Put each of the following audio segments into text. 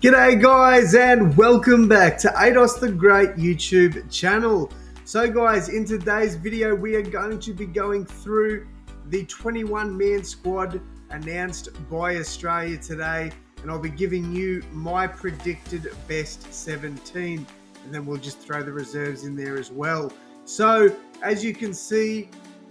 G'day guys and welcome back to AdosTheGreat YouTube channel. So guys, in today's video we are going to be going through the 21-man squad announced by Australia today, and I'll be giving you my predicted best 17, and then we'll just throw the reserves in there as well. So as you can see,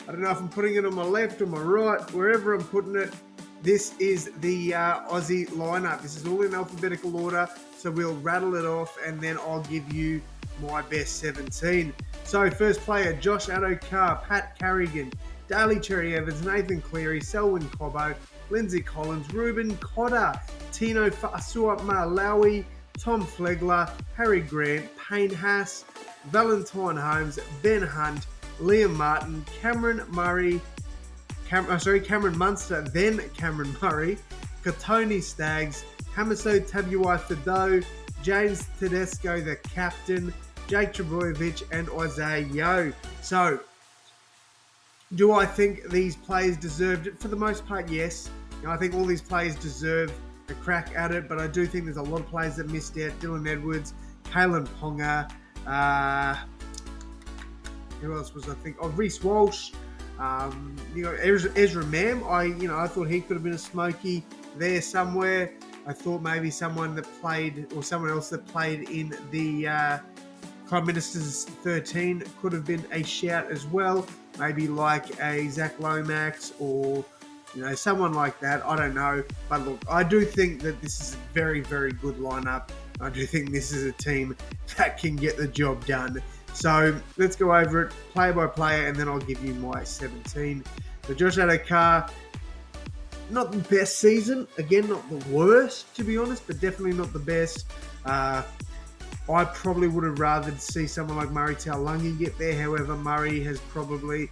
I don't know if I'm putting it on my left or my right, wherever I'm putting it, this is the Aussie lineup. This is all in alphabetical order, so we'll rattle it off and then I'll give you my best 17. So first player, Josh Addo-Carr, Pat Carrigan, Daly Cherry Evans, Nathan Cleary, Selwyn Cobbo, Lindsay Collins, Ruben Cotter, Tino Fa'asua Malawi, Tom Flegler, Harry Grant, Payne Haas, Valentine Holmes, Ben Hunt, Liam Martin, Cameron Munster, then Cameron Murray, Katoni Staggs, Hamiso Tabuai-Fidow, James Tedesco, the captain, Jake Trebojevic, and Isaiah Yeo. So, do I think these players deserved it? For the most part, yes. I think all these players deserve a crack at it, but I do think there's a lot of players that missed out. Dylan Edwards, Kalen Ponga, who else was I think? Oh, Reece Walsh. Ezra Mam, I thought he could have been a smoky there somewhere. I thought maybe someone that played, or someone else that played in the Prime Minister's 13 could have been a shout as well. Maybe like a Zach Lomax or, someone like that. I don't know. But look, I do think that this is a very, very good lineup. I do think this is a team that can get the job done. So let's go over it player by player, and then I'll give you my 17. So Josh Addo-Carr, not the best season. Again, not the worst, to be honest, but definitely not the best. I probably would have rather see someone like Murray Taulagi get there. However, Murray has probably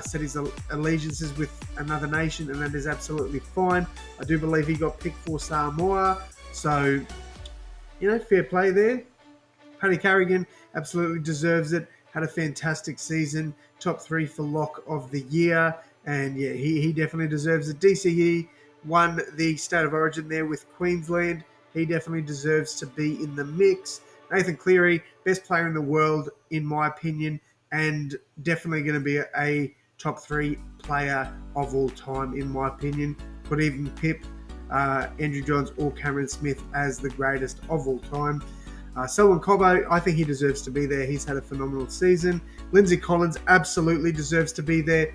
set his allegiances with another nation, and that is absolutely fine. I do believe he got picked for Samoa. So, fair play there. Paddy Carrigan absolutely deserves it. Had a fantastic season. Top 3 for lock of the year. And yeah, he definitely deserves it. DCE won the State of Origin there with Queensland. He definitely deserves to be in the mix. Nathan Cleary, best player in the world, in my opinion, and definitely going to be a top 3 player of all time, in my opinion. Could even pip Andrew Johns or Cameron Smith as the greatest of all time. Selwyn Cobbo, I think he deserves to be there. He's had a phenomenal season. Lindsay Collins absolutely deserves to be there.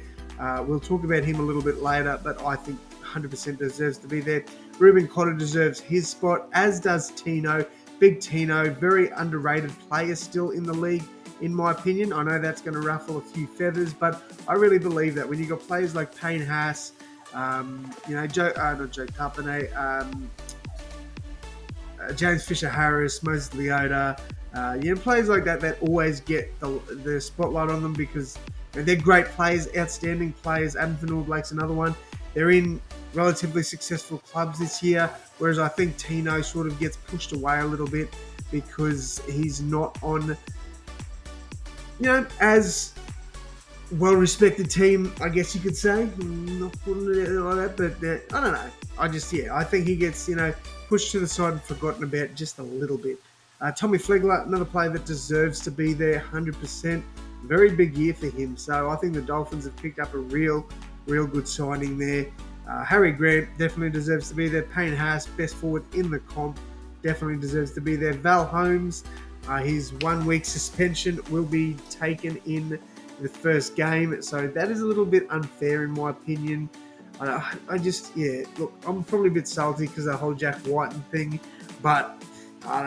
We'll talk about him a little bit later, but I think 100% deserves to be there. Ruben Cotter deserves his spot, as does Tino. Big Tino, very underrated player still in the league, in my opinion. I know that's going to ruffle a few feathers, but I really believe that when you've got players like Payne Haas, not Joe Carpenter, James Fisher-Harris, Moses Leota, players like that always get the spotlight on them because they're great players, outstanding players. Adam Vanilla-Blake's another one. They're in relatively successful clubs this year, whereas I think Tino sort of gets pushed away a little bit because he's not on, as well-respected team, I guess you could say. Not putting it like that, but I don't know. I think he gets, pushed to the side and forgotten about just a little bit. Tommy Flegler, another player that deserves to be there 100%. Very big year for him. So I think the Dolphins have picked up a real good signing there. Harry Grant definitely deserves to be there. Payne Haas, best forward in the comp, definitely deserves to be there. Val Holmes, his 1 week suspension will be taken in the first game. So that is a little bit unfair in my opinion. Look, I'm probably a bit salty because of the whole Jack Whiten thing, but I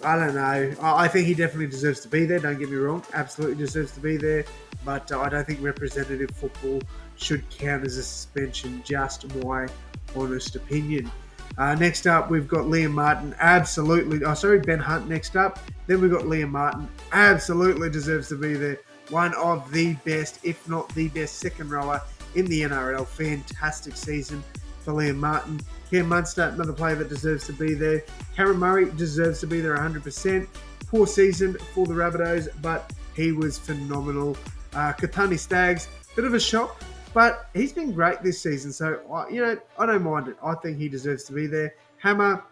don't know. I think he definitely deserves to be there, don't get me wrong. Absolutely deserves to be there, but I don't think representative football should count as a suspension, just my honest opinion. Next up, we've got Liam Martin. Ben Hunt next up. Then we've got Liam Martin. Absolutely deserves to be there. One of the best, if not the best, second rower in the NRL. Fantastic season for Liam Martin. Cam Munster, another player that deserves to be there. Cameron Murray deserves to be there 100%. Poor season for the Rabbitohs, but he was phenomenal. Katoni Staggs, bit of a shock, but he's been great this season. So, I don't mind it. I think he deserves to be there. Hammer,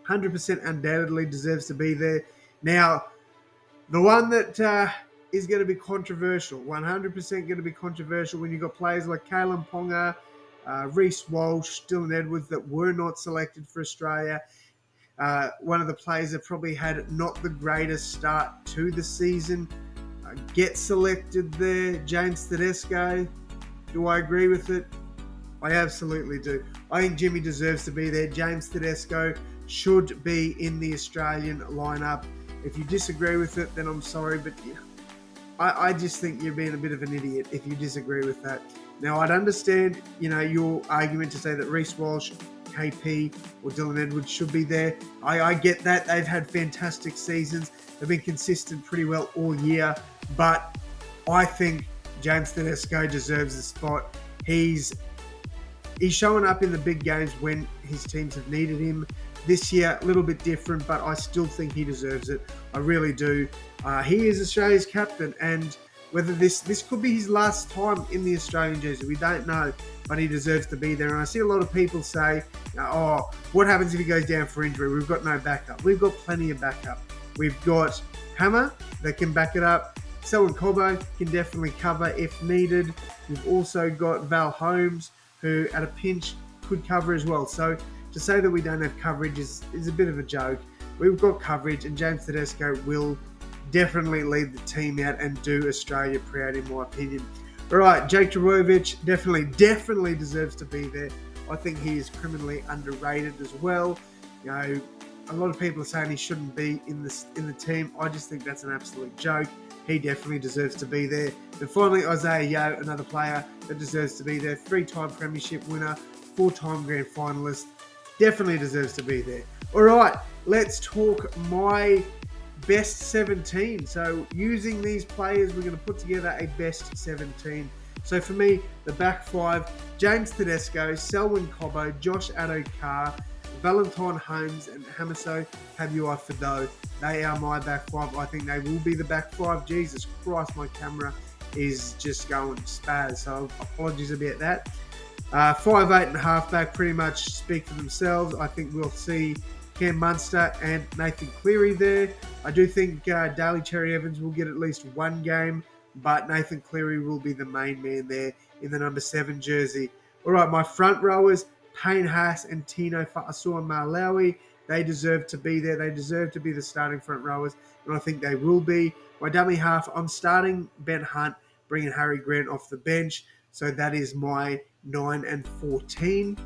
100% undoubtedly deserves to be there. Now, the one that is going to be controversial, 100% going to be controversial when you've got players like Kalen Ponga, Reece Walsh, Dylan Edwards that were not selected for Australia. One of the players that probably had not the greatest start to the season get selected there, James Tedesco. Do I agree with it? I absolutely do. I think Jimmy deserves to be there. James Tedesco should be in the Australian lineup. If you disagree with it, then I'm sorry, but I just think you're being a bit of an idiot if you disagree with that. Now, I'd understand, your argument to say that Reece Walsh, KP, or Dylan Edwards should be there. I get that. They've had fantastic seasons. They've been consistent pretty well all year, but I think James Tedesco deserves a spot. He's showing up in the big games when his teams have needed him. This year, a little bit different, but I still think he deserves it. I really do. He is Australia's captain, and whether this could be his last time in the Australian jersey, we don't know, but he deserves to be there. And I see a lot of people say, what happens if he goes down for injury? We've got no backup. We've got plenty of backup. We've got Hammer that can back it up. Selwyn Cobbo can definitely cover if needed. We've also got Val Holmes, who at a pinch could cover as well. So to say that we don't have coverage is a bit of a joke. We've got coverage, and James Tedesco will definitely lead the team out and do Australia proud, in my opinion. All right, Jake Trbojevic definitely deserves to be there. I think he is criminally underrated as well. A lot of people are saying he shouldn't be in the team. I just think that's an absolute joke. He definitely deserves to be there. And finally, Isaiah Yeo, another player that deserves to be there. 3-time premiership winner, 4-time grand finalist. Definitely deserves to be there. All right, let's talk my best 17. So using these players, we're going to put together a best 17. So for me, the back five, James Tedesco, Selwyn Cobbo, Josh Addo-Carr, Valentine Holmes, and Hamiso Habua-Fidow. They are my back five. I think they will be the back five. Jesus Christ, my camera is just going spaz, so apologies about that. 5'8" and halfback pretty much speak for themselves. I think we'll see Cam Munster and Nathan Cleary there. I do think Daly Cherry Evans will get at least one game, but Nathan Cleary will be the main man there in the number 7 jersey. All right, my front rowers, Payne Haas and Tino Fa'asua-Malawi. They deserve to be there. They deserve to be the starting front rowers, and I think they will be. My dummy half, I'm starting Ben Hunt, bringing Harry Grant off the bench. So that is my 9 and 14.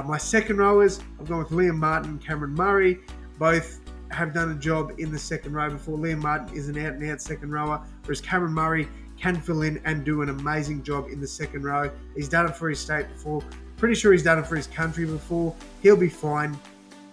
My second rowers, I've gone with Liam Martin and Cameron Murray. Both have done a job in the second row before. Liam Martin is an out-and-out second rower, whereas Cameron Murray can fill in and do an amazing job in the second row. He's done it for his state before. Pretty sure he's done it for his country before. He'll be fine.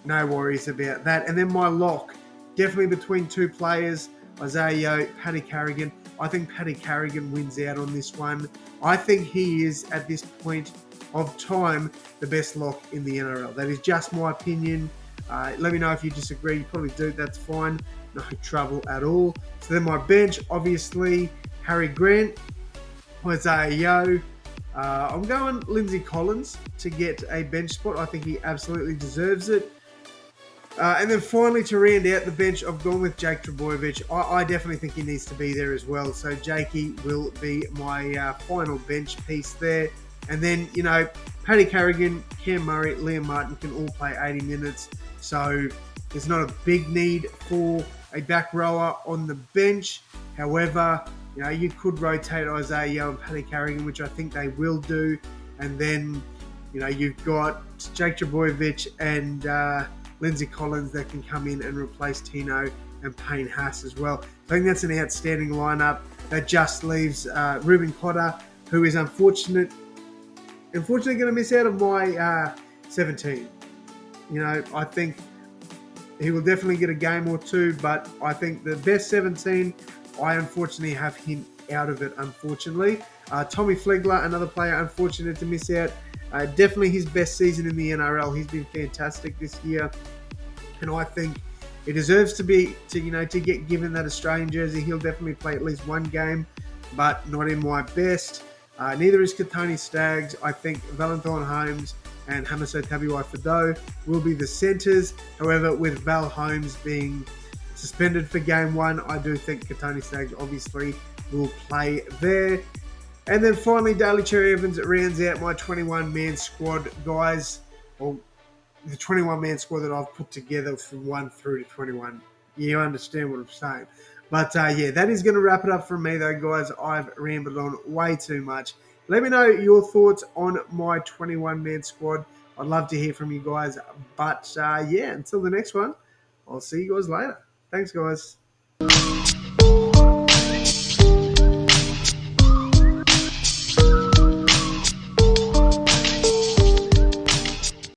No worries about that. And then my lock, definitely between two players, Isaiah Yeo, Paddy Carrigan. I think Paddy Carrigan wins out on this one. I think he is, at this point of time, the best lock in the NRL. That is just my opinion. Let me know if you disagree. You probably do. That's fine. No trouble at all. So then my bench, obviously, Harry Grant, Isaiah Yeo. I'm going Lindsay Collins to get a bench spot. I think he absolutely deserves it. And then finally, to round out the bench, I've gone with Jake Trbojevic. I definitely think he needs to be there as well. So Jakey will be my final bench piece there. And then, Paddy Carrigan, Cam Murray, Liam Martin can all play 80 minutes. So there's not a big need for a back rower on the bench. However, you could rotate Isaiah Yeo and Paddy Carrigan, which I think they will do. And then, you've got Jake Trbojevic and Lindsay Collins that can come in and replace Tino and Payne Haas as well. I think that's an outstanding lineup. That just leaves Ruben Cotter, who is unfortunately going to miss out on my 17. I think he will definitely get a game or two, but I think the best 17, I unfortunately have him out of it, unfortunately. Tommy Flegler, another player, unfortunate to miss out. Definitely his best season in the NRL. He's been fantastic this year, and I think he deserves to get given that Australian jersey. He'll definitely play at least one game, but not in my best. Neither is Katoni Staggs. I think Valentine Holmes and Hamiso Tabuai-Fidow will be the centres. However, with Val Holmes being suspended for game 1, I do think Katoni Staggs obviously will play there. And then finally, Daly Cherry Evans rounds out my 21-man squad, guys. Well, the 21-man squad that I've put together from 1 through to 21. You understand what I'm saying. But yeah, that is going to wrap it up from me, though, guys. I've rambled on way too much. Let me know your thoughts on my 21-man squad. I'd love to hear from you guys. But yeah, until the next one, I'll see you guys later. Thanks, guys.